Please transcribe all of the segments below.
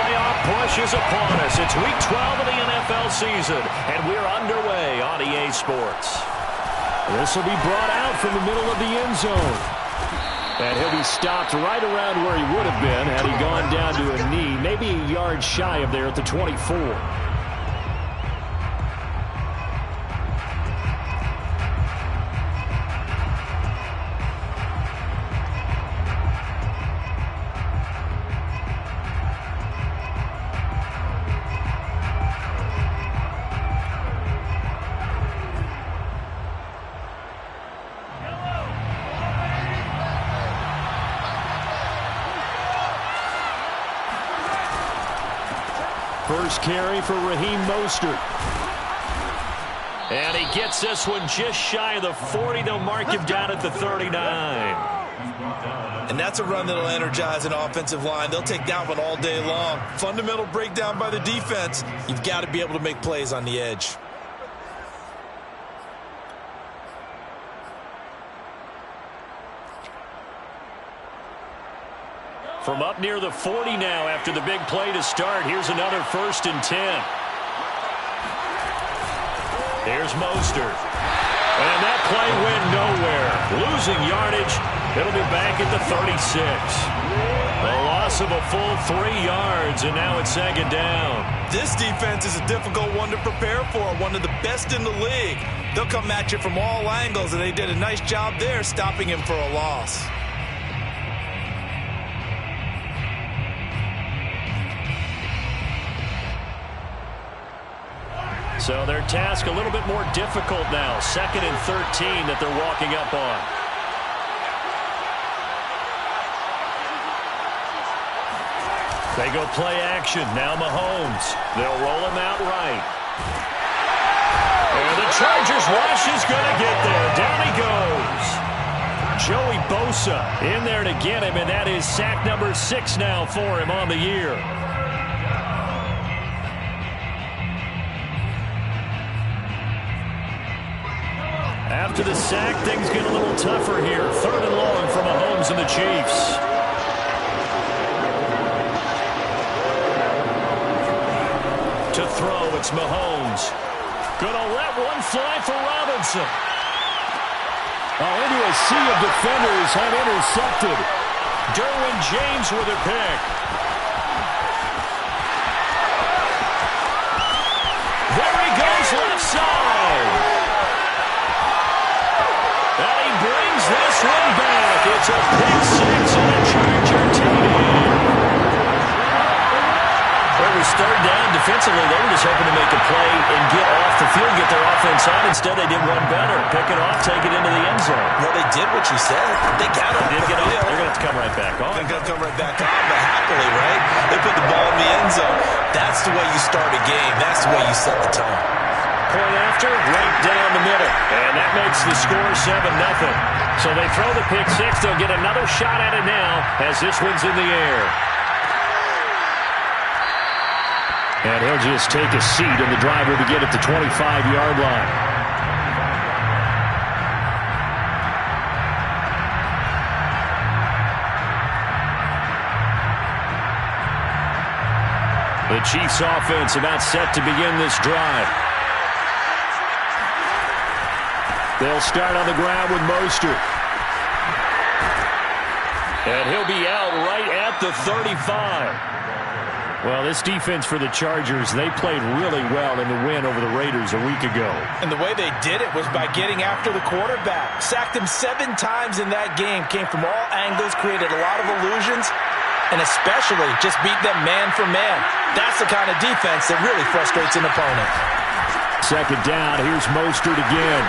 playoff push is upon us. It's Week 12 of the NFL season, and we're underway on EA Sports. This will be brought out from the middle of the end zone. And he'll be stopped right around where he would have been had he gone down to a knee, maybe a yard shy of there at the 24. First carry for Raheem Mostert. And he gets this one just shy of the 40. They'll mark him down at the 39. And that's a run that'll energize an offensive line. They'll take that one all day long. Fundamental breakdown by the defense. You've got to be able to make plays on the edge. From up near the 40 now after the big play to start. Here's another 1st and 10. Here's Mostert. And that play went nowhere. Losing yardage. It'll be back at the 36. A loss of a full 3 yards, and now it's 2nd down. This defense is a difficult one to prepare for, one of the best in the league. They'll come at you from all angles, and they did a nice job there stopping him for a loss. So their task a little bit more difficult now. 2nd and 13 that they're walking up on. They go play action. Now Mahomes. They'll roll him out right. And the Chargers rush is going to get there. Down he goes. Joey Bosa in there to get him, and that is sack number 6 now for him on the year. After the sack, things get a little tougher here. 3rd and long for Mahomes and the Chiefs. To throw, it's Mahomes. Gonna let one fly for Robinson. Into a sea of defenders and intercepted. Derwin James with a pick. There he goes, left side. And he brings this one back. It's a pick 6 and a Charger TD. It was 3rd down. Defensively, they were just hoping to make a play and get off the field, get their offense on. Instead, they did one better. Pick it off, take it into the end zone. Well, they did what you said. They got it. They did get off. They're going to have to come right back on. They're going to come right back on, but happily, right? They put the ball in the end zone. That's the way you start a game. That's the way you set the tone. Point after, right down the middle. And that makes the score 7-0. So they throw the pick 6. They'll get another shot at it now as this one's in the air. And he'll just take a seat, and the drive will begin at the 25-yard line. The Chiefs offense about set to begin this drive. They'll start on the ground with Mostert. And he'll be out right at the 35. Well, this defense for the Chargers, they played really well in the win over the Raiders a week ago. And the way they did it was by getting after the quarterback. Sacked him 7 times in that game. Came from all angles, created a lot of illusions, and especially just beat them man for man. That's the kind of defense that really frustrates an opponent. 2nd down, here's Mostert again.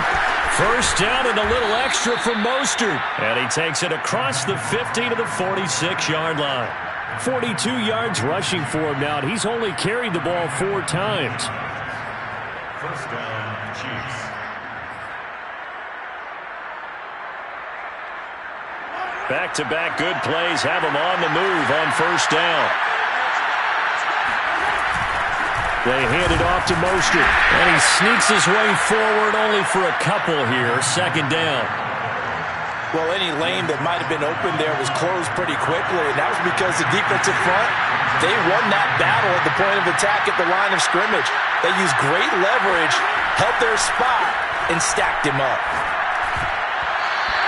1st down and a little extra for Mostert. And he takes it across the 50 to the 46-yard line. 42 yards rushing for him now, and he's only carried the ball 4 times. 1st down, Chiefs. Back-to-back good plays have him on the move on 1st down. They hand it off to Mostert, and he sneaks his way forward only for a couple here. 2nd down. Well, any lane that might have been open there was closed pretty quickly, and that was because the defensive front, they won that battle at the point of attack at the line of scrimmage. They used great leverage, held their spot, and stacked him up.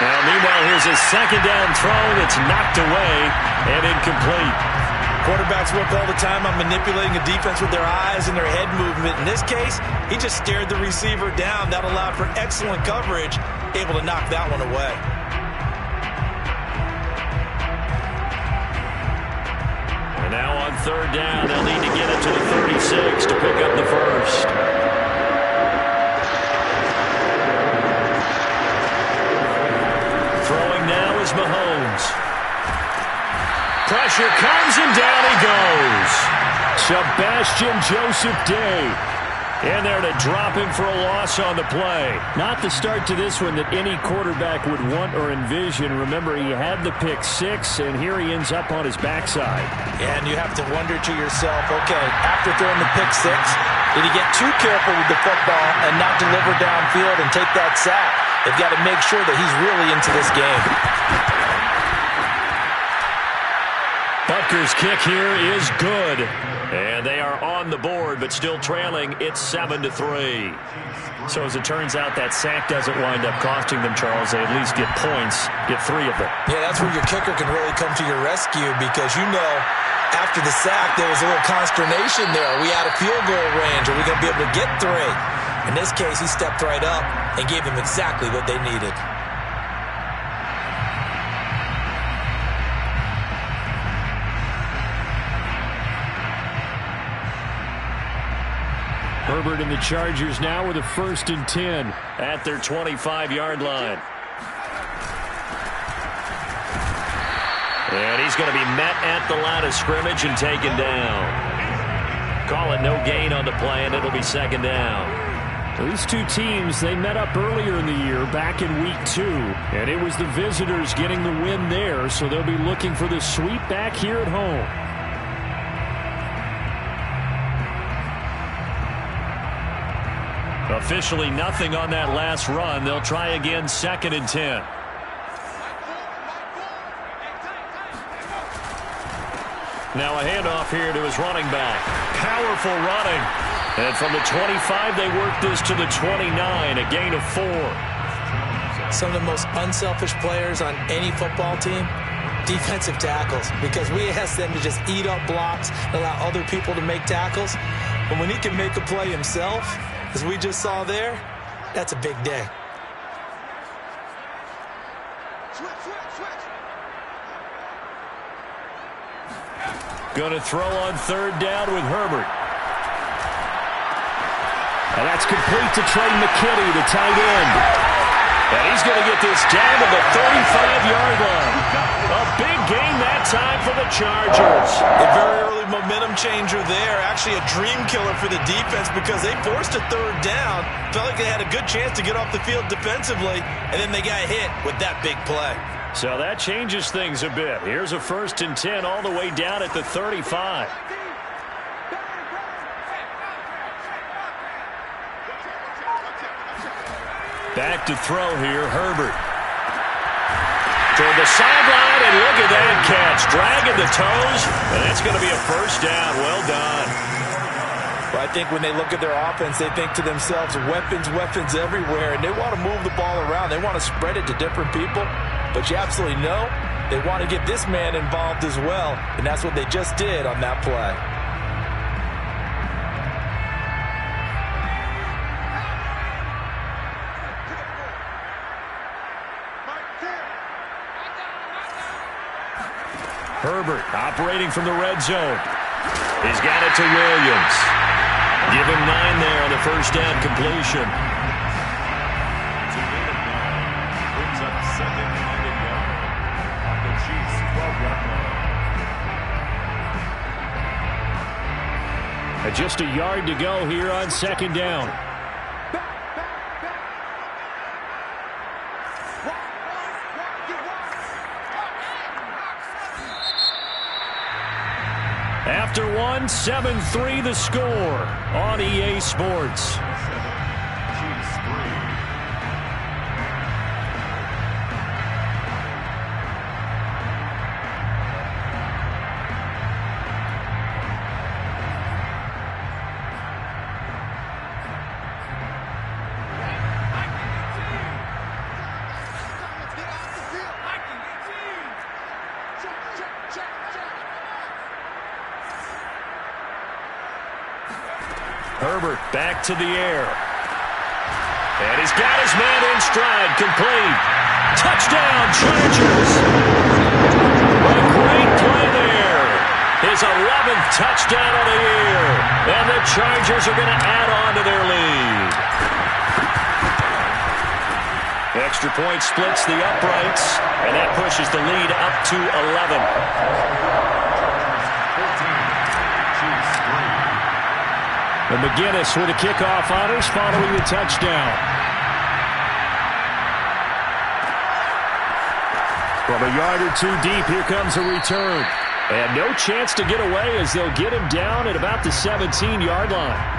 Now, meanwhile, here's a second down throw that's knocked away and incomplete. Quarterbacks work all the time on manipulating the defense with their eyes and their head movement. In this case, he just stared the receiver down. That allowed for excellent coverage, able to knock that one away. And now on third down, they'll need to get it to the 36 to pick up the first. Throwing now is Mahomes. Pressure comes and down he goes. Sebastian Joseph Day in there to drop him for a loss on the play. Not the start to this one that any quarterback would want or envision. Remember, he had the pick six, and here he ends up on his backside. Yeah, and you have to wonder to yourself, okay, after throwing the pick six, did he get too careful with the football and not deliver downfield and take that sack? They've got to make sure that he's really into this game. Butker's kick here is good. And they are on the board, but still trailing. It's 7-3. So as it turns out, that sack doesn't wind up costing them, Charles. They at least get points, get 3 of them. Yeah, that's where your kicker can really come to your rescue because, you know, after the sack, there was a little consternation there. Are we out of field goal range? Are we going to be able to get 3? In this case, he stepped right up and gave them exactly what they needed. Herbert and the Chargers now with a 1st and 10 at their 25-yard line. And he's going to be met at the line of scrimmage and taken down. Call it no gain on the play, and it'll be 2nd down. These two teams, they met up earlier in the year, back in week 2, and it was the visitors getting the win there, so they'll be looking for the sweep back here at home. Officially nothing on that last run. They'll try again, 2nd and 10. Now a handoff here to his running back. Powerful running. And from the 25, they work this to the 29, a gain of 4. Some of the most unselfish players on any football team, defensive tackles, because we ask them to just eat up blocks and allow other people to make tackles. But when he can make a play himself, as we just saw there, that's a big day. Going to throw on 3rd down with Herbert. And that's complete to Trey McKitty, the tight end. And he's going to get this down to the 35-yard line. A big gain that time for the Chargers. A very early momentum changer there. Actually a dream killer for the defense because they forced a 3rd down. Felt like they had a good chance to get off the field defensively, and then they got hit with that big play. So that changes things a bit. Here's a 1st and 10 all the way down at the 35. Back to throw here, Herbert. Toward the sideline, and look at that catch. Dragging the toes, and that's going to be a 1st down. Well done. Well, I think when they look at their offense, they think to themselves, weapons, weapons everywhere, and they want to move the ball around. They want to spread it to different people, but you absolutely know they want to get this man involved as well, and that's what they just did on that play. Herbert operating from the red zone. He's got it to Williams. Give him 9 there on the 1st down completion. Brings up 2nd and 1 on the Chiefs' 12-yard line. Just a yard to go here on 2nd down. After 7-3 the score on EA Sports. Herbert back to the air. And he's got his man in stride, complete. Touchdown, Chargers. A great play there. His 11th touchdown of the year. And the Chargers are going to add on to their lead. Extra point splits the uprights, and that pushes the lead up to 11. And McGinnis with a kickoff honors following the touchdown. From a yard or two deep, here comes a return. And no chance to get away as they'll get him down at about the 17-yard line.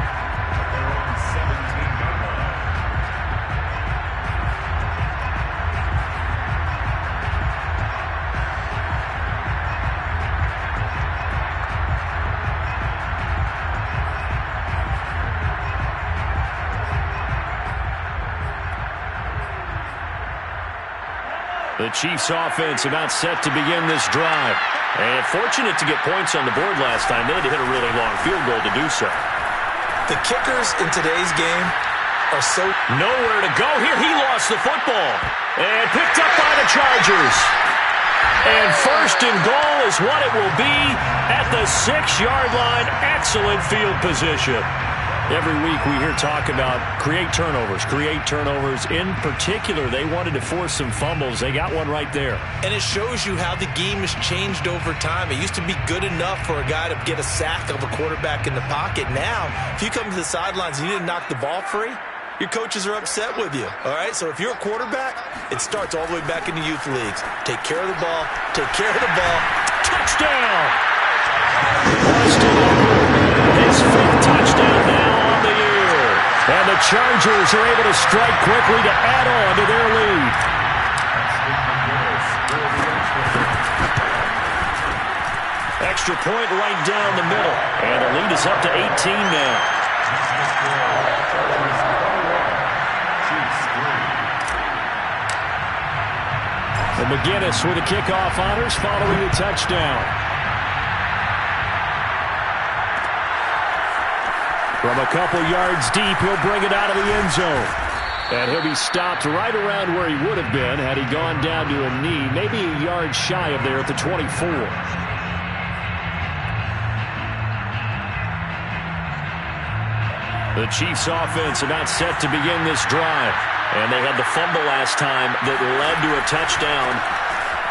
The Chiefs offense about set to begin this drive. And fortunate to get points on the board last time. They had to hit a really long field goal to do so. The kickers in today's game are so... Nowhere to go here. He lost the football. And picked up by the Chargers. And first and goal is what it will be at the 6-yard line. Excellent field position. Every week we hear talk about create turnovers. In particular, they wanted to force some fumbles. They got one right there. And it shows you how the game has changed over time. It used to be good enough for a guy to get a sack of a quarterback in the pocket. Now, if you come to the sidelines and you didn't knock the ball free, your coaches are upset with you. All right? So if you're a quarterback, it starts all the way back in the youth leagues. Take care of the ball. Take care of the ball. Touchdown! Austin Hooper, his 5th touchdown now on the year. And the Chargers are able to strike quickly to add on to their lead. Extra point right down the middle. And the lead is up to 18 now. And McGinnis with the kickoff honors following the touchdown. From a couple yards deep, he'll bring it out of the end zone. And he'll be stopped right around where he would have been had he gone down to a knee, maybe a yard shy of there at the 24. The Chiefs offense about set to begin this drive. And they had the fumble last time that led to a touchdown.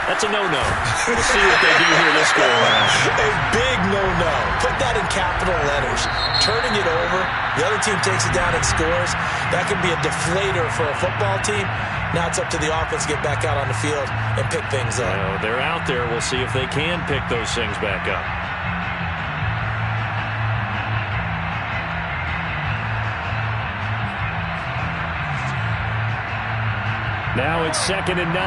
That's a no-no. We'll see what they do here this go around. A big no-no. Put that in capital letters. Turning it over, the other team takes it down and scores. That can be a deflator for a football team. Now it's up to the offense to get back out on the field and pick things up. Well, they're out there. We'll see if they can pick those things back up. Now it's 2nd and 9.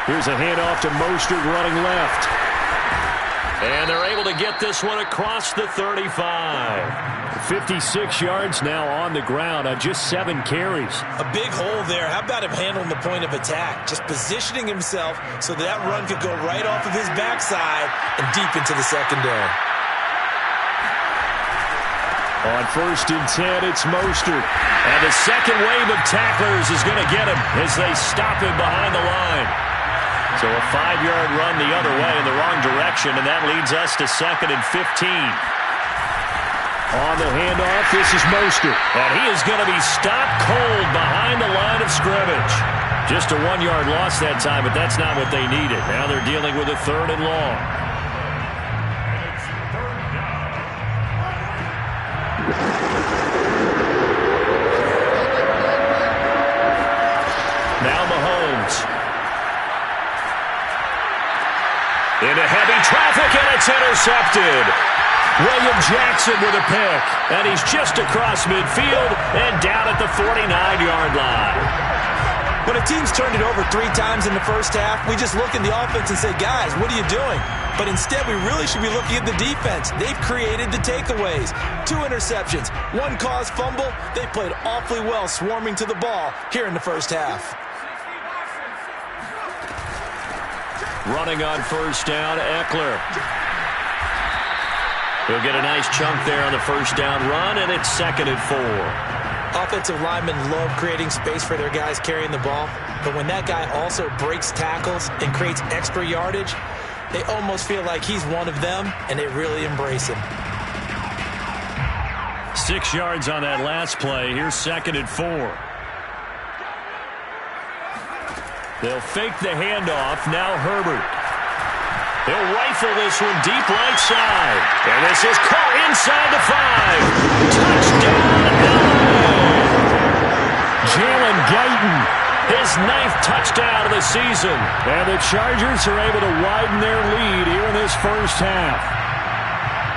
Here's a handoff to Mostert running left. And they're able to get this one across the 35. 56 yards now on the ground on just 7 carries. A big hole there. How about him handling the point of attack? Just positioning himself so that run could go right off of his backside and deep into the secondary. On 1st and 10, it's Mostert. And the second wave of tacklers is going to get him as they stop him behind the line. So a 5-yard run the other way in the wrong direction, and that leads us to 2nd and 15. On the handoff, this is Mostert. And he is going to be stopped cold behind the line of scrimmage. Just a 1-yard loss that time, but that's not what they needed. Now they're dealing with a 3rd and long. Now Mahomes. Into heavy traffic, and it's intercepted. William Jackson with a pick, and he's just across midfield and down at the 49-yard line. When a team's turned it over 3 times in the first half, we just look at the offense and say, guys, what are you doing? But instead, we really should be looking at the defense. They've created the takeaways. 2 interceptions, 1 caused fumble. They played awfully well swarming to the ball here in the first half. Running on first down, Eckler. He'll get a nice chunk there on the first down run, and it's 2nd and 4. Offensive linemen love creating space for their guys carrying the ball, but when that guy also breaks tackles and creates extra yardage, they almost feel like he's one of them, and they really embrace him. 6 yards on that last play. Here's 2nd and 4. They'll fake the handoff. Now Herbert. He'll rifle this one deep right side. And this is caught inside the 5. Touchdown, LA! Jalen Guyton, his 9th touchdown of the season. And the Chargers are able to widen their lead here in this first half.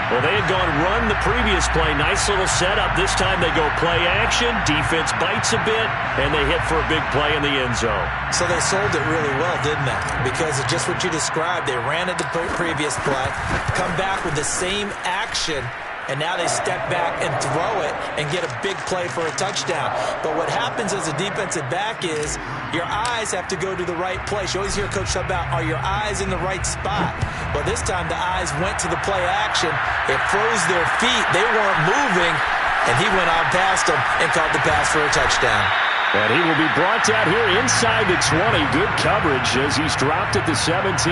Well, they had gone run the previous play. Nice little setup. This time they go play action. Defense bites a bit, and they hit for a big play in the end zone. So they sold it really well, didn't they? Because of just what you described. They ran at the previous play, come back with the same action, and now they step back and throw it and get a big play for a touchdown. But what happens as a defensive back is your eyes have to go to the right place. You always hear Coach talk about, are your eyes in the right spot? Well, this time the eyes went to the play action. It froze their feet. They weren't moving, and he went on past them and caught the pass for a touchdown. And he will be brought down here inside the 20. Good coverage as he's dropped at the 17.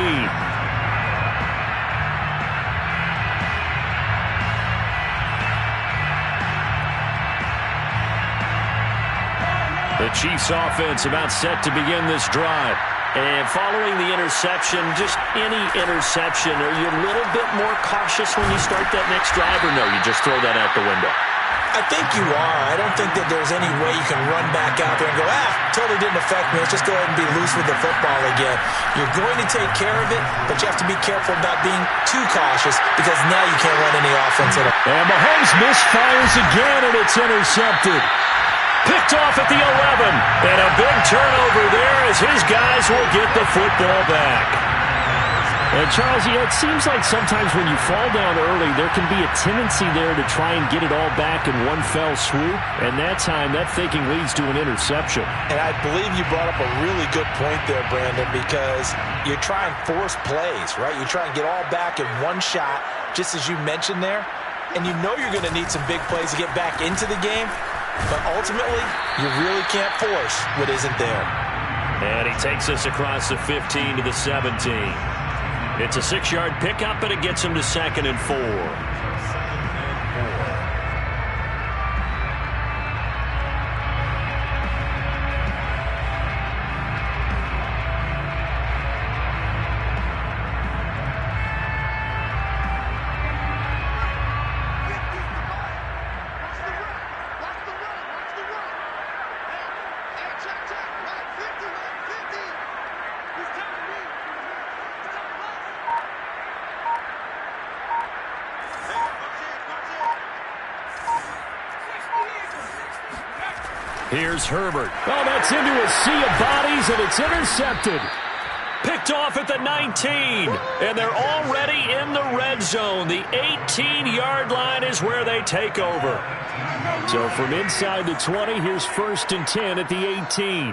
The Chiefs offense about set to begin this drive. And following the interception, just any interception, are you a little bit more cautious when you start that next drive, or no, you just throw that out the window? I think you are. I don't think that there's any way you can run back out there and go, totally didn't affect me. Let's just go ahead and be loose with the football again. You're going to take care of it, but you have to be careful about being too cautious because now you can't run any offense at all. And Mahomes misfires again, and it's intercepted. Picked off at the 11, and a big turnover there as his guys will get the football back. And Charles, it seems like sometimes when you fall down early, there can be a tendency there to try and get it all back in one fell swoop, and that time that thinking leads to an interception. And I believe you brought up a really good point there, Brandon, because you're trying to force plays, right? You try and get all back in one shot, just as you mentioned there, and you know you're going to need some big plays to get back into the game. But ultimately, you really can't force what isn't there. And he takes us across the 15 to the 17. It's a 6-yard pickup, and it gets him to 2nd and 4. Here's Herbert. Oh, that's into a sea of bodies, and it's intercepted. Picked off at the 19, and they're already in the red zone. The 18-yard line is where they take over. So from inside the 20, here's 1st and 10 at the 18.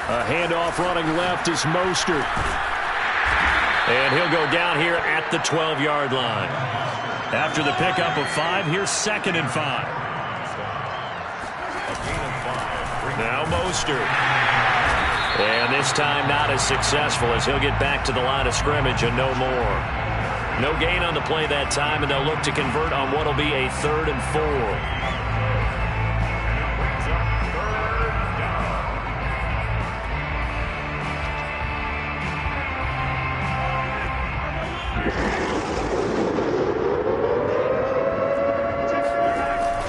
A handoff running left is Mostert. And he'll go down here at the 12-yard line. After the pickup of 5, here's 2nd and 5. Now Mostert. And this time not as successful as he'll get back to the line of scrimmage and no more. No gain on the play that time, and they'll look to convert on what will be a 3rd and 4.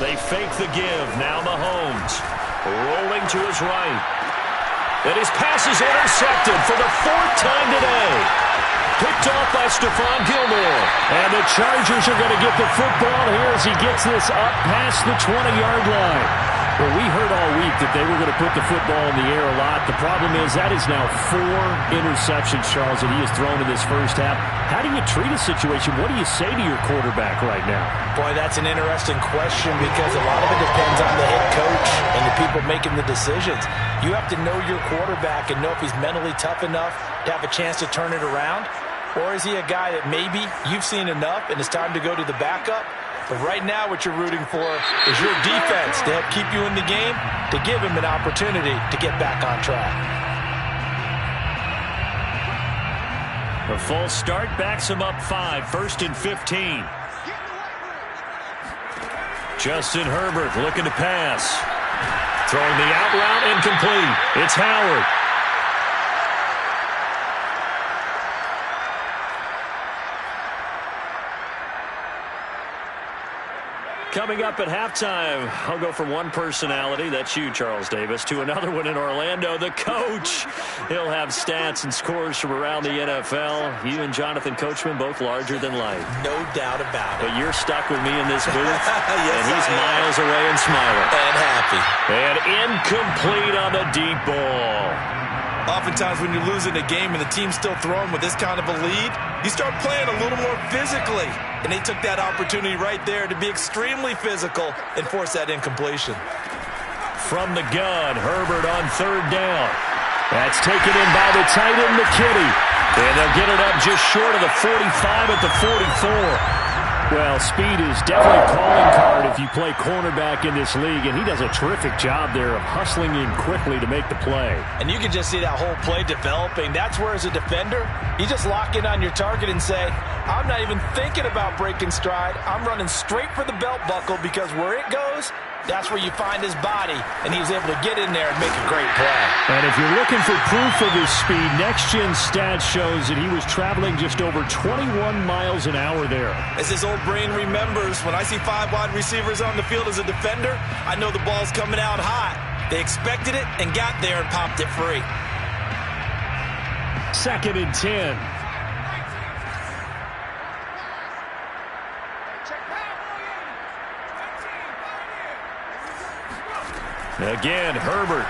They fake the give. Now Mahomes rolling to his right. And his pass is intercepted for the 4th time today. Picked off by Stephon Gilmore. And the Chargers are going to get the football here as he gets this up past the 20-yard line. Well, we heard all week that they were going to put the football in the air a lot. The problem is that is now 4 interceptions, Charles, that he has thrown in this first half. How do you treat a situation? What do you say to your quarterback right now? Boy, that's an interesting question because a lot of it depends on the head coach and the people making the decisions. You have to know your quarterback and know if he's mentally tough enough to have a chance to turn it around. Or is he a guy that maybe you've seen enough and it's time to go to the backup? But right now what you're rooting for is your defense to help keep you in the game, to give him an opportunity to get back on track. A false start backs him up 5, 1st and 15. Justin Herbert looking to pass. Throwing the out route incomplete. It's Howard. Coming up at halftime, I'll go from one personality, that's you, Charles Davis, to another one in Orlando, the coach. He'll have stats and scores from around the NFL. You and Jonathan Coachman, both larger than life. No doubt about it. But you're stuck with me in this booth, yes, and he's miles away and smiling. And happy. And incomplete on the deep ball. Oftentimes when you're losing a game and the team's still throwing with this kind of a lead, you start playing a little more physically. And they took that opportunity right there to be extremely physical and force that incompletion. From the gun, Herbert on 3rd down. That's taken in by the tight end, McKinney. And they'll get it up just short of the 45 at the 44. Well, speed is definitely a calling card if you play cornerback in this league, and he does a terrific job there of hustling in quickly to make the play. And you can just see that whole play developing. That's where, as a defender, you just lock in on your target and say, I'm not even thinking about breaking stride. I'm running straight for the belt buckle because where it goes, that's where you find his body, and he was able to get in there and make a great play. And if you're looking for proof of his speed, Next Gen Stats shows that he was traveling just over 21 miles an hour there. As his old brain remembers, when I see 5 wide receivers on the field as a defender, I know the ball's coming out hot. They expected it and got there and popped it free. 2nd and 10. Again, Herbert.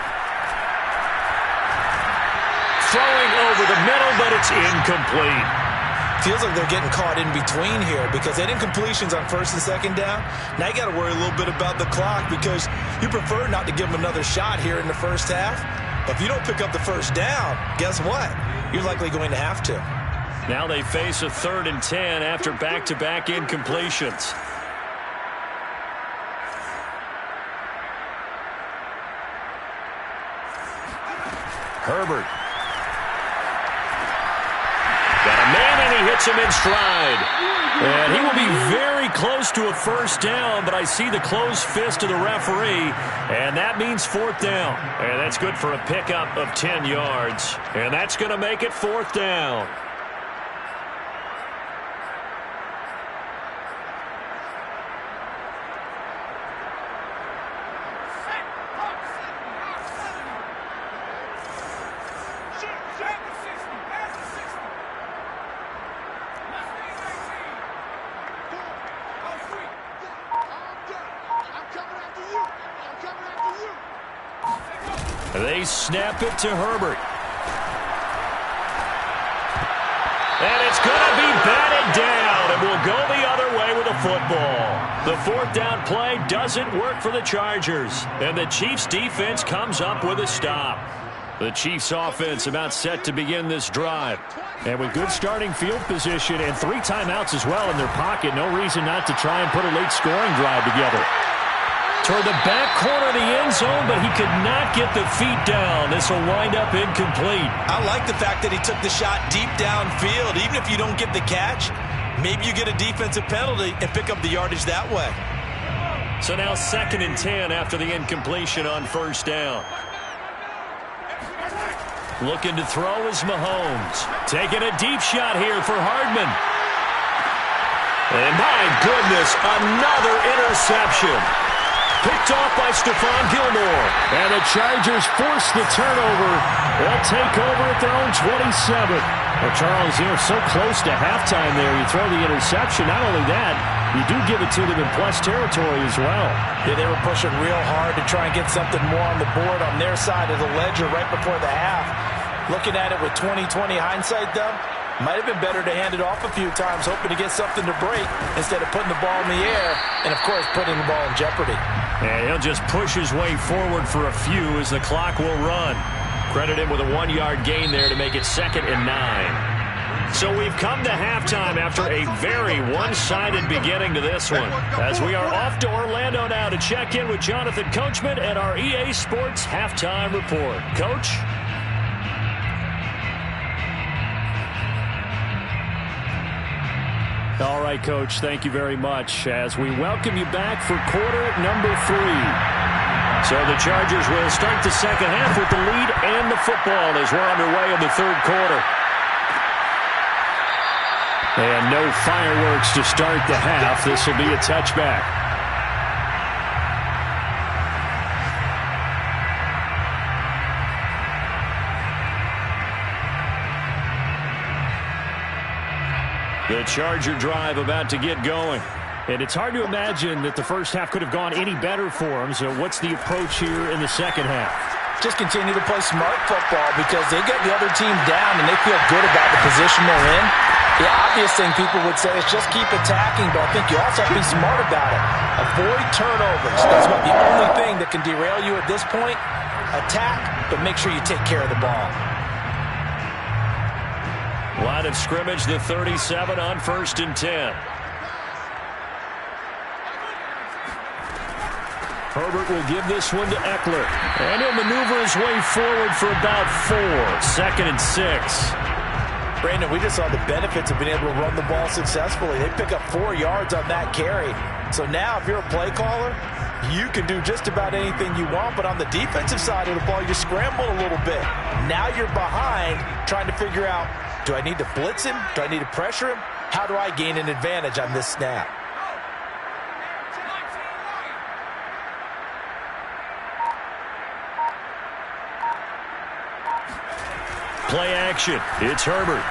Throwing over the middle, but it's incomplete. Feels like they're getting caught in between here because they had incompletions on 1st and 2nd down. Now you got to worry a little bit about the clock because you prefer not to give them another shot here in the first half. But if you don't pick up the 1st down, guess what? You're likely going to have to. Now they face a 3rd and 10 after back-to-back incompletions. Herbert. Got a man, and he hits him in stride. And he will be very close to a 1st down, but I see the closed fist of the referee, and that means 4th down. And that's good for a pickup of 10 yards. And that's going to make it 4th down. They snap it to Herbert. And it's going to be batted down, and we'll go the other way with the football. The 4th down play doesn't work for the Chargers, and the Chiefs' defense comes up with a stop. The Chiefs' offense about set to begin this drive. And with good starting field position and 3 timeouts as well in their pocket, no reason not to try and put a late scoring drive together. Toward the back corner of the end zone, but he could not get the feet down. This will wind up incomplete. I like the fact that he took the shot deep downfield. Even if you don't get the catch, maybe you get a defensive penalty and pick up the yardage that way. So now 2nd and 10 after the incompletion on 1st down. Looking to throw is Mahomes. Taking a deep shot here for Hardman. And my goodness, another interception. Picked off by Stephon Gilmore. And the Chargers force the turnover. They'll take over at their own 27. Well, Charles, so close to halftime there. You throw the interception. Not only that, you do give it to them in plus territory as well. Yeah, they were pushing real hard to try and get something more on the board on their side of the ledger right before the half. Looking at it with 20/20 hindsight, though, might have been better to hand it off a few times, hoping to get something to break instead of putting the ball in the air and, of course, putting the ball in jeopardy. And he'll just push his way forward for a few as the clock will run. Credit him with a 1-yard gain there to make it 2nd and 9. So we've come to halftime after a very one-sided beginning to this one, as we are off to Orlando now to check in with Jonathan Coachman and our EA Sports Halftime Report. Coach? All right, Coach, thank you very much as we welcome you back for quarter number 3. So the Chargers will start the second half with the lead and the football as we're underway in the third quarter. And no fireworks to start the half. This will be a touchback. The Charger drive about to get going. And it's hard to imagine that the first half could have gone any better for them. So what's the approach here in the second half? Just continue to play smart football because they get the other team down and they feel good about the position they're in. The obvious thing people would say is just keep attacking, but I think you also have to be smart about it. Avoid turnovers. That's about the only thing that can derail you at this point. Attack, but make sure you take care of the ball. Line of scrimmage, the 37 on 1st and 10. Herbert will give this one to Eckler. And he'll maneuver his way forward for about 4. 2nd and 6. Brandon, we just saw the benefits of being able to run the ball successfully. They pick up 4 yards on that carry. So now if you're a play caller, you can do just about anything you want. But on the defensive side of the ball, you scramble a little bit. Now you're behind trying to figure out, do I need to blitz him? Do I need to pressure him? How do I gain an advantage on this snap? Play action. It's Herbert.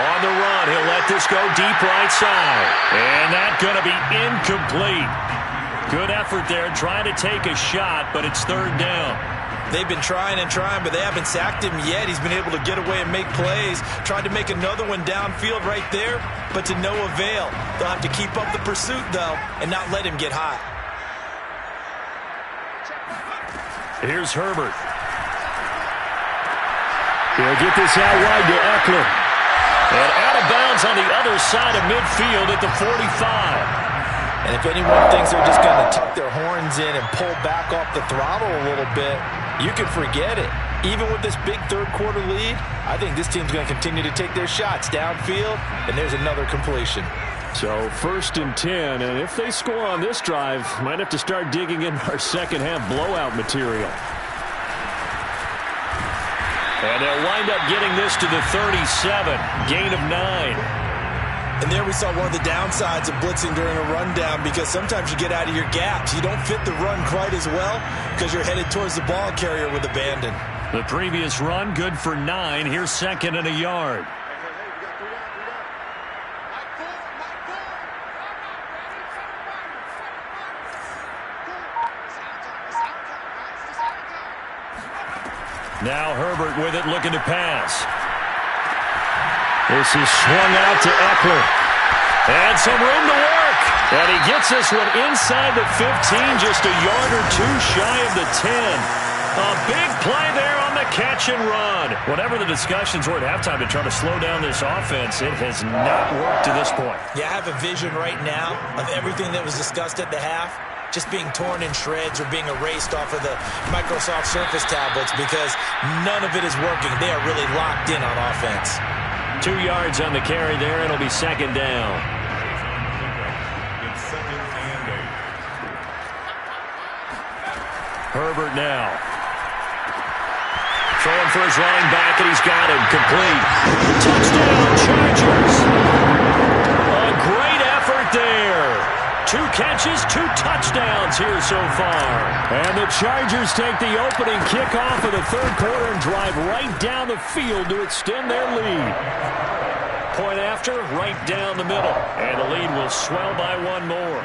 On the run, he'll let this go deep right side. And that's going to be incomplete. Good effort there, trying to take a shot, but it's 3rd down. They've been trying and trying, but they haven't sacked him yet. He's been able to get away and make plays. Tried to make another one downfield right there, but to no avail. They'll have to keep up the pursuit, though, and not let him get hot. Here's Herbert. He'll get this out wide to Eckler. And out of bounds on the other side of midfield at the 45. And if anyone thinks they're just going to tuck their horns in and pull back off the throttle a little bit, you can forget it. Even with this big third quarter lead, I think this team's going to continue to take their shots downfield, and there's another completion. So 1st and 10, and if they score on this drive, might have to start digging in our second half blowout material. And they'll wind up getting this to the 37, gain of 9. And there we saw one of the downsides of blitzing during a rundown because sometimes you get out of your gaps. You don't fit the run quite as well because you're headed towards the ball carrier with abandon. The previous run, good for 9. Here's 2nd and a yard. Now Herbert with it, looking to pass. This is swung out to Eckler. And some room to work. And he gets this one inside the 15, just a yard or 2 shy of the 10. A big play there on the catch and run. Whatever the discussions were at halftime to try to slow down this offense, it has not worked to this point. Yeah, I have a vision right now of everything that was discussed at the half just being torn in shreds or being erased off of the Microsoft Surface tablets because none of it is working. They are really locked in on offense. 2 yards on the carry there. It'll be 2nd down. It's 2nd and 8. Herbert now. Throwing for his running back, and he's got him. Complete. Touchdown, Chargers. A great effort there. 2 catches, 2 touchdowns here so far. And the Chargers take the opening kickoff of the third quarter and drive right down the field to extend their lead. point after, right down the middle. And the lead will swell by one more.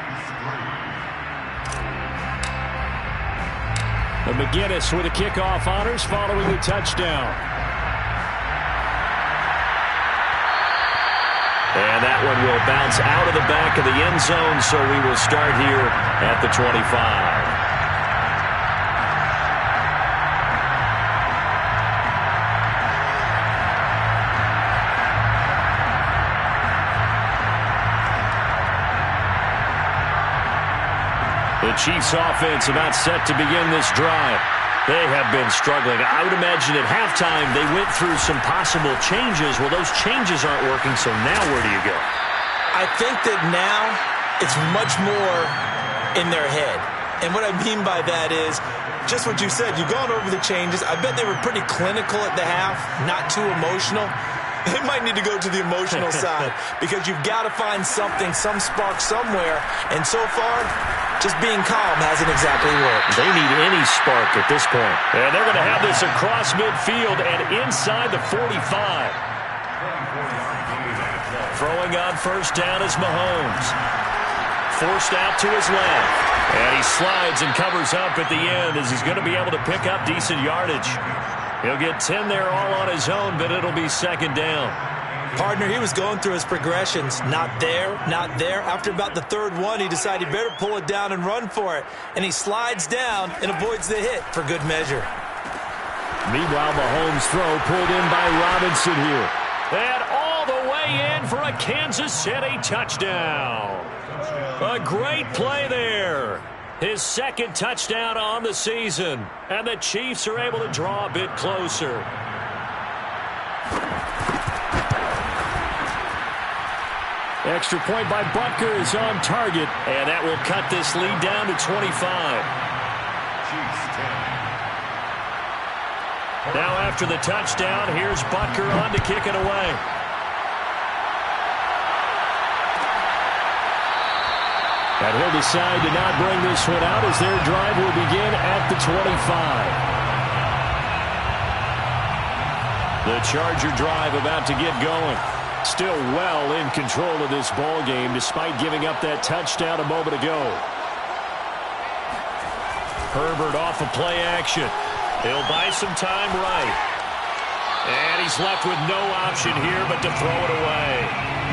And McGinnis with the kickoff honors following the touchdown. And that one will bounce out of the back of the end zone, so we will start here at the 25. The Chiefs offense about set to begin this drive. They have been struggling. I would imagine at halftime they went through some possible changes. Well, those changes aren't working, so now where do you go? I think that now it's much more in their head. And what I mean by that is just what you said. You've gone over the changes. I bet they were pretty clinical at the half, not too emotional. They might need to go to the emotional side because you've got to find something, some spark somewhere. And so far, just being calm hasn't exactly worked. They need any spark at this point. And they're going to have this across midfield and inside the 45. Throwing on first down is Mahomes. Forced out to his left. And he slides and covers up at the end as he's going to be able to pick up decent yardage. He'll get 10 there all on his own, but it'll be second down. Partner, he was going through his progressions. Not there, not there. After about the third one, he decided he better pull it down and run for it. And he slides down and avoids the hit for good measure. Meanwhile, Mahomes' throw pulled in by Robinson here. And all the way in for a Kansas City touchdown. A great play there. His second touchdown on the season. And the Chiefs are able to draw a bit closer. Extra point by Butker is on target. And that will cut this lead down to 25. Now after the touchdown, here's Butker on to kick it away. And he'll decide to not bring this one out as their drive will begin at the 25. The Charger drive about to get going. Still well in control of this ball game despite giving up that touchdown a moment ago. Herbert off of play action. He'll buy some time right. And he's left with no option here but to throw it away.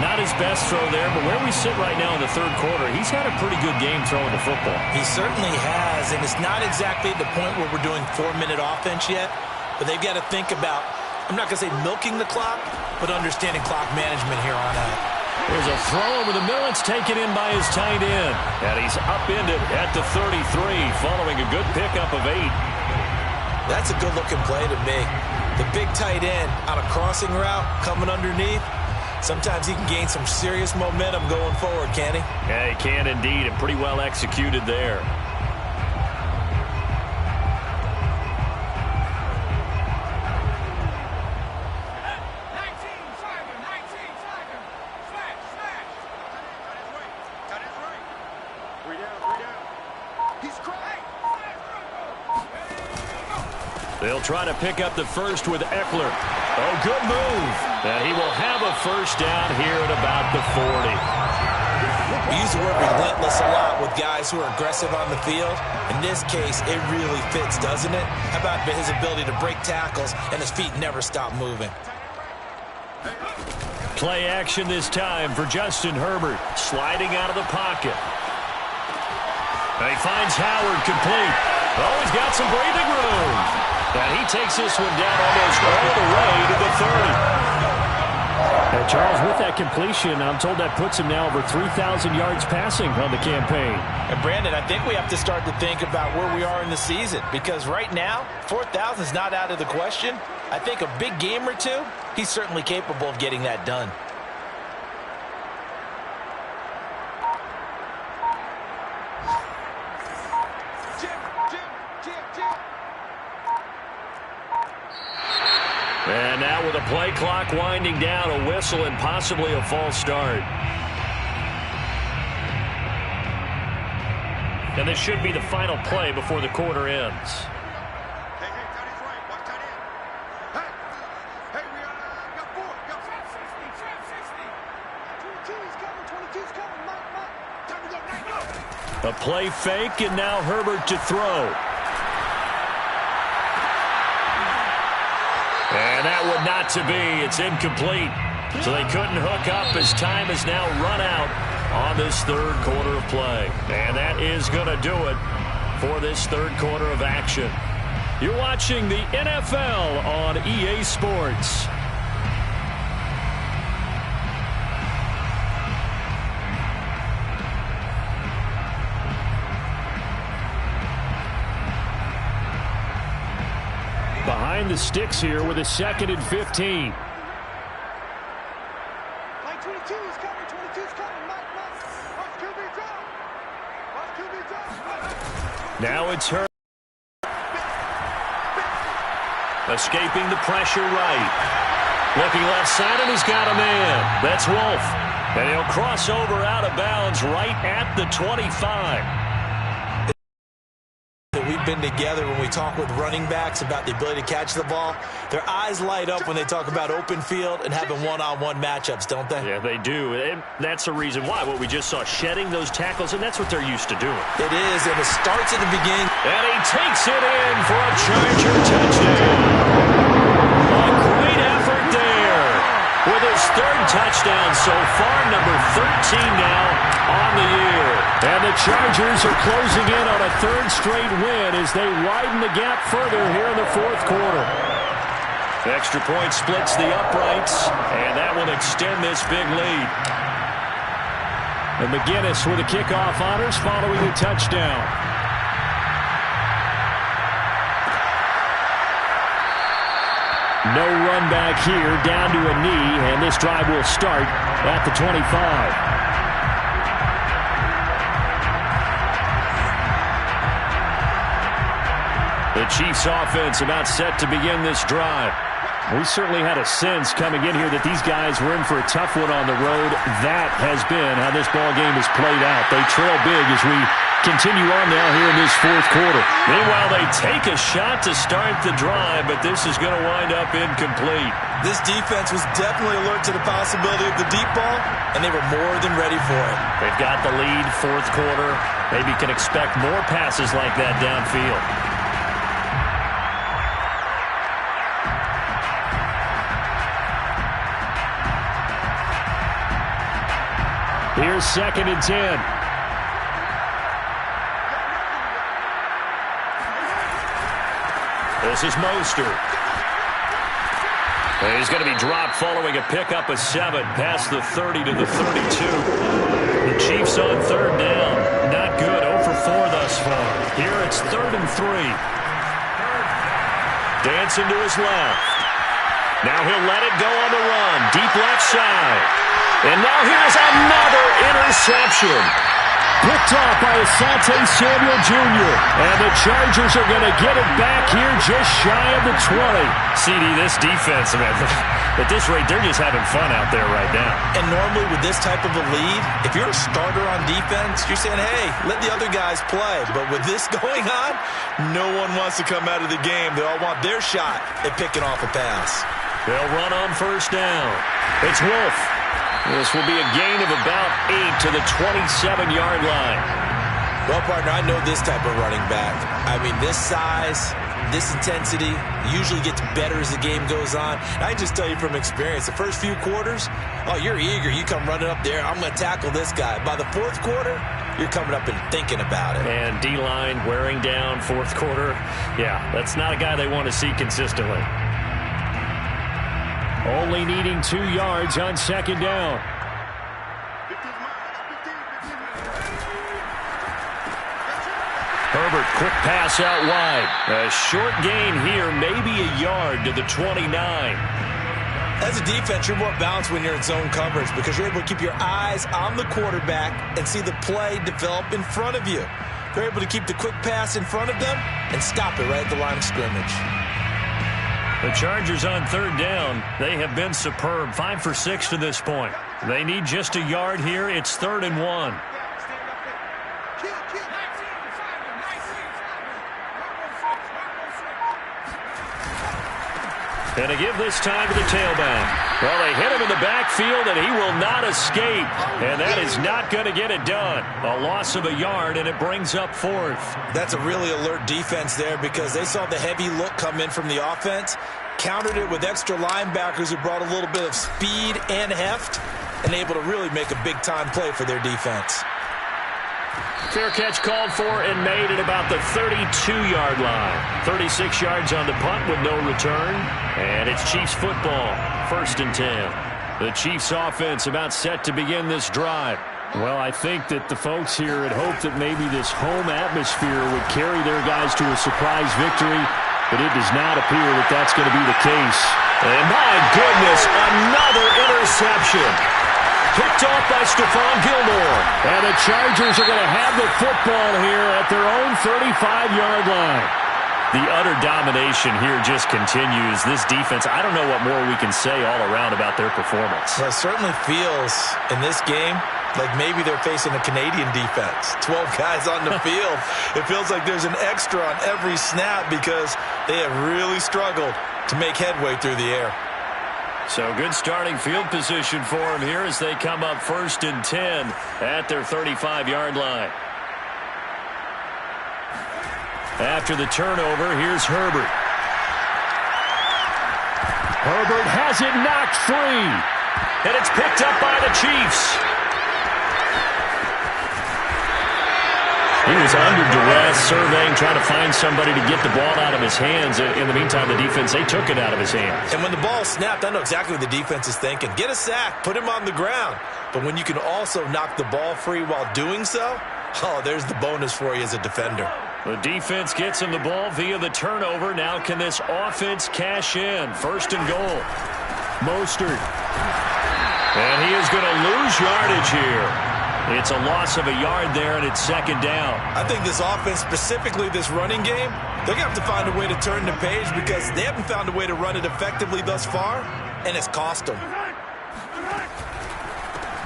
Not his best throw there, but where we sit right now in the third quarter, he's had a pretty good game throwing the football. He certainly has, and it's not exactly at the point where we're doing 4-minute offense yet, but they've got to think about, I'm not going to say milking the clock, but understanding clock management here on out. There's a throw over the middle. It's taken in by his tight end. And he's upended at the 33 following a good pickup of 8. That's a good-looking play to me. The big tight end on a crossing route coming underneath. Sometimes he can gain some serious momentum going forward, can he? Yeah, he can indeed, and pretty well executed there. They'll try to pick up the first with Eckler. Oh, good move. And he will have a first down here at about the 40. We use the word relentless a lot with guys who are aggressive on the field. In this case, it really fits, doesn't it? How about his ability to break tackles and his feet never stop moving? Play action this time for Justin Herbert. Sliding out of the pocket. And he finds Howard complete. Oh, he's got some breathing room. And he takes this one down almost all the way to the 30. And Charles, with that completion, I'm told that puts him now over 3,000 yards passing on the campaign. And Brandon, I think we have to start to think about where we are in the season. Because right now, 4,000 is not out of the question. I think a big game or two, he's certainly capable of getting that done. And now with a play clock winding down, a whistle and possibly a false start. And this should be the final play before the quarter ends. A play fake, and now Herbert to throw. And that would not to be. It's incomplete. So they couldn't hook up as time has now run out on this third quarter of play. And that is going to do it for this third quarter of action. You're watching the NFL on EA Sports. Behind the sticks here with a 2nd and 15. Now it's her. Escaping the pressure right. Looking left side, and he's got a man. That's Wolf. And he'll cross over out of bounds right at the 25. We've been together when we talk with running backs about the ability to catch the ball. Their eyes light up when they talk about open field and having one-on-one matchups, don't they? Yeah, they do. And that's the reason why. What we just saw, shedding those tackles, and that's what they're used to doing. It is, and it starts at the beginning. And he takes it in for a Charger touchdown. A great effort there. With his third touchdown so far, number 13 now on the year. And the Chargers are closing in on a third straight win as they widen the gap further here in the fourth quarter. The extra point splits the uprights, and that will extend this big lead. And McGinnis with the kickoff honors following the touchdown. No run back here, down to a knee, and this drive will start at the 25. The Chiefs offense about set to begin this drive. We certainly had a sense coming in here that these guys were in for a tough one on the road. That has been how this ball game has played out. They trail big as we continue on now here in this fourth quarter. Meanwhile, they take a shot to start the drive, but this is going to wind up incomplete. This defense was definitely alert to the possibility of the deep ball, and they were more than ready for it. They've got the lead, fourth quarter. Maybe can expect more passes like that downfield. Here's 2nd and 10. This is Mostert. And he's going to be dropped following a pickup of 7 past the 30 to the 32. The Chiefs on third down. Not good. 0 for 4 thus far. Here it's 3rd and 3. Dancing to his left. Now he'll let it go on the run. Deep left side. And now here's another interception. Picked off by Asante Samuel Jr. And the Chargers are going to get it back here just shy of the 20. CD, this defense, man, at this rate, they're just having fun out there right now. And normally with this type of a lead, if you're a starter on defense, you're saying, hey, let the other guys play. But with this going on, no one wants to come out of the game. They all want their shot at picking off a pass. They'll run on first down. It's Wolf. This will be a gain of about 8 to the 27-yard line. Well, partner, I know this type of running back. I mean, this size, this intensity usually gets better as the game goes on. And I just tell you from experience, the first few quarters, oh, you're eager. You come running up there, I'm going to tackle this guy. By the fourth quarter, you're coming up and thinking about it. And D-line wearing down fourth quarter. Yeah, that's not a guy they want to see consistently. Only needing 2 yards on 2nd down. Herbert, quick pass out wide. A short gain here, maybe a yard to the 29. As a defense, you're more balanced when you're in zone coverage because you're able to keep your eyes on the quarterback and see the play develop in front of you. They're able to keep the quick pass in front of them and stop it right at the line of scrimmage. The Chargers on third down. They have been superb. 5 for 6 to this point. They need just a yard here. It's 3rd and 1. And a give this time to the tailback. Well, they hit him in the backfield, and he will not escape. And that is not going to get it done. A loss of a yard, and it brings up fourth. That's a really alert defense there because they saw the heavy look come in from the offense, countered it with extra linebackers who brought a little bit of speed and heft, and able to really make a big-time play for their defense. Fair catch called for and made at about the 32-yard line. 36 yards on the punt with no return. And it's Chiefs football, 1st and 10. The Chiefs offense about set to begin this drive. Well, I think that the folks here had hoped that maybe this home atmosphere would carry their guys to a surprise victory, but it does not appear that that's going to be the case. And my goodness, another interception. Picked off by Stephon Gilmore. And the Chargers are going to have the football here at their own 35-yard line. The utter domination here just continues. This defense, I don't know what more we can say all around about their performance. Well, it certainly feels in this game like maybe they're facing a Canadian defense. 12 guys on the field. It feels like there's an extra on every snap because they have really struggled to make headway through the air. So good starting field position for them here as they come up 1st and 10 at their 35-yard line. After the turnover, here's Herbert. Herbert has it knocked free. And it's picked up by the Chiefs. He was under duress, surveying, trying to find somebody to get the ball out of his hands. In the meantime, the defense, they took it out of his hands. And when the ball snapped, I know exactly what the defense is thinking. Get a sack, put him on the ground. But when you can also knock the ball free while doing so, oh, there's the bonus for you as a defender. The defense gets him the ball via the turnover. Now can this offense cash in? 1st and goal. Mostert. And he is going to lose yardage here. It's a loss of a yard there, and it's 2nd down. I think this offense, specifically this running game, they're going to have to find a way to turn the page because they haven't found a way to run it effectively thus far, and it's cost them.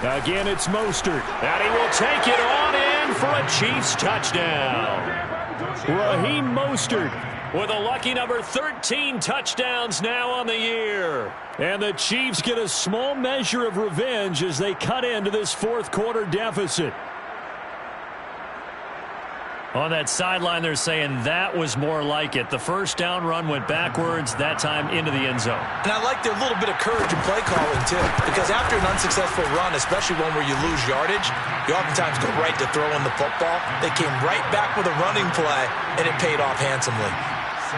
Again, it's Mostert. And he will take it on in for a Chiefs touchdown. Raheem Mostert with a lucky number 13 touchdowns now on the year. And the Chiefs get a small measure of revenge as they cut into this 4th quarter deficit. On that sideline, they're saying that was more like it. The 1st down run went backwards, that time into the end zone. And I like their little bit of courage in play calling, too. Because after an unsuccessful run, especially one where you lose yardage, you oftentimes go right to throwing the football. They came right back with a running play, and it paid off handsomely.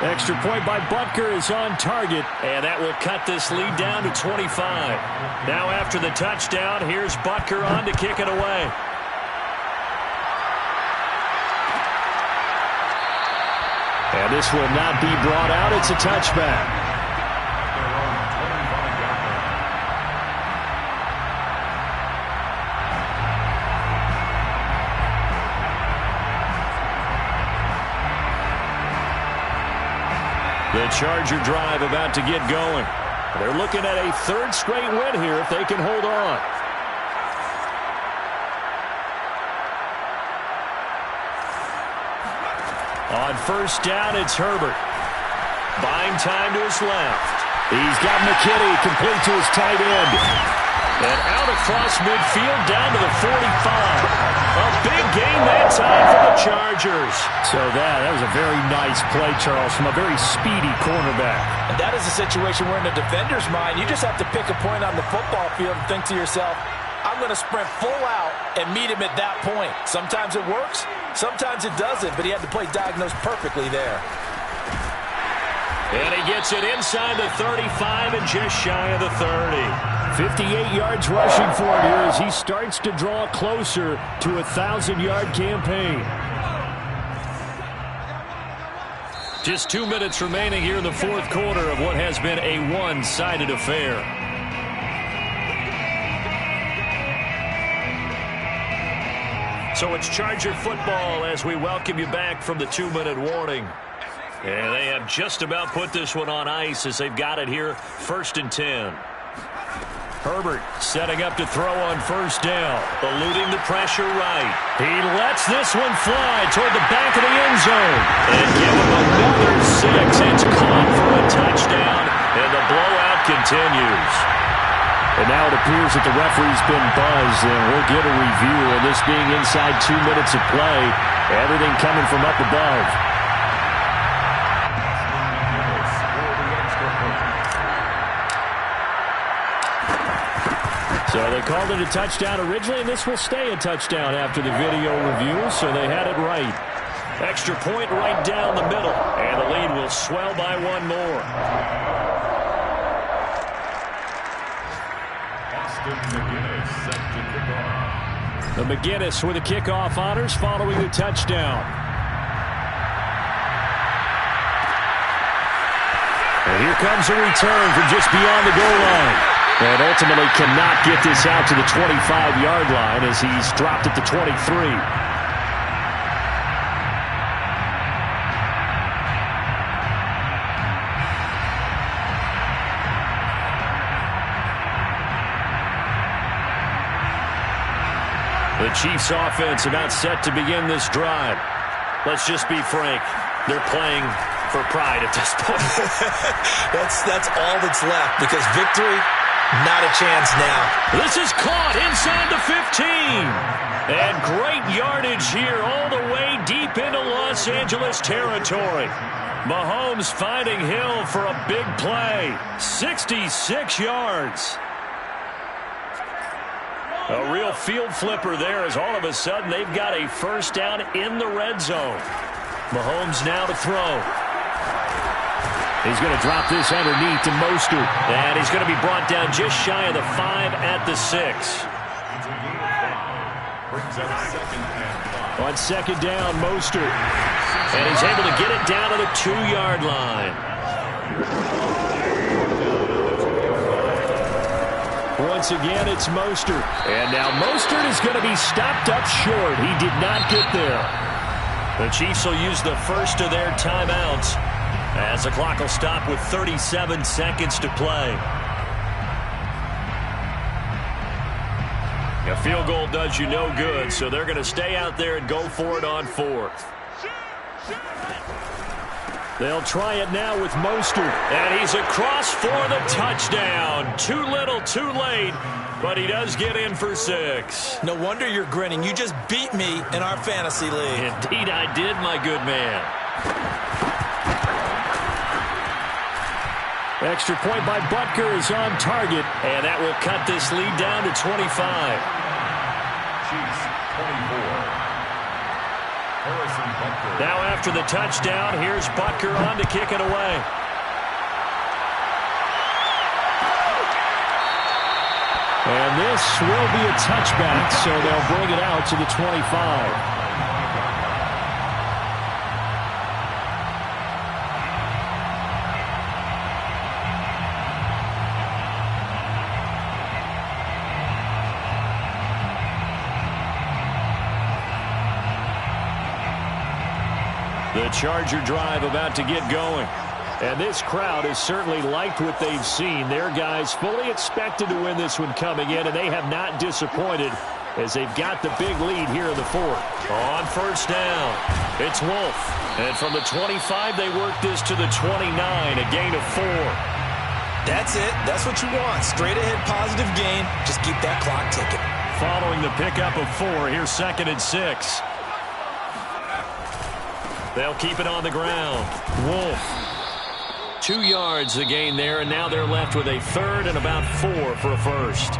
Extra point by Butker is on target. And that will cut this lead down to 25. Now after the touchdown, here's Butker on to kick it away. And this will not be brought out. It's a touchback. The Charger drive about to get going. They're looking at a 3rd straight win here if they can hold on. On 1st down, it's Herbert. Buying time to his left. He's got McKinney complete to his tight end. And out across midfield down to the 45. A big gain that time for the Chargers. So that was a very nice play, Charles, from a very speedy cornerback. And that is a situation where in a defender's mind, you just have to pick a point on the football field and think to yourself, I'm going to sprint full out and meet him at that point. Sometimes it works, sometimes it doesn't, but he had the play diagnosed perfectly there. And he gets it inside the 35 and just shy of the 30. 58 yards rushing for him here as he starts to draw closer to a 1,000-yard campaign. Just 2 minutes remaining here in the 4th quarter of what has been a one-sided affair. So it's Charger football as we welcome you back from the 2-minute warning. And they have just about put this one on ice as they've got it here, 1st and 10. Herbert setting up to throw on 1st down, eluding the pressure right. He lets this one fly toward the back of the end zone. And give him another 6. It's caught for a touchdown, and the blowout continues. And now it appears that the referee's been buzzed, and we'll get a review. And this being inside 2 minutes of play, everything coming from up above. So they called it a touchdown originally, and this will stay a touchdown after the video review, so they had it right. Extra point right down the middle, and the lead will swell by one more. The McGinnis with the kickoff honors following the touchdown. And here comes a return from just beyond the goal line. And ultimately cannot get this out to the 25-yard line as he's dropped at the 23. The Chiefs offense about set to begin this drive. Let's just be frank. They're playing for pride at this point. That's all that's left, because victory, not a chance now. This is caught inside the 15. And great yardage here all the way deep into Los Angeles territory. Mahomes finding Hill for a big play. 66 yards. A real field flipper there, as all of a sudden they've got a first down in the red zone. Mahomes now to throw. He's going to drop this underneath to Mostert. And he's going to be brought down just shy of the 5 at the 6. On second down, Mostert. And he's able to get it down to the 2-yard line. Once again, it's Mostert. And now Mostert is going to be stopped up short. He did not get there. The Chiefs will use the first of their timeouts as the clock will stop with 37 seconds to play. A field goal does you no good, so they're going to stay out there and go for it on 4th. They'll try it now with Mostert, and he's across for the touchdown. Too little, too late, but he does get in for 6. No wonder you're grinning. You just beat me in our fantasy league. Indeed I did, my good man. Extra point by Butker is on target, and that will cut this lead down to 25. Chiefs 24. Now after the touchdown, here's Butker on to kick it away. And this will be a touchback, so they'll bring it out to the 25. The Charger drive about to get going. And this crowd has certainly liked what they've seen. Their guys fully expected to win this one coming in, and they have not disappointed as they've got the big lead here in the 4th. On first down, it's Wolf. And from the 25, they work this to the 29, a gain of 4. That's it. That's what you want. Straight ahead positive gain. Just keep that clock ticking. Following the pickup of 4, here's 2nd and 6. They'll keep it on the ground. Wolf. 2 yards the gain there, and now they're left with a 3rd and about 4 for a first.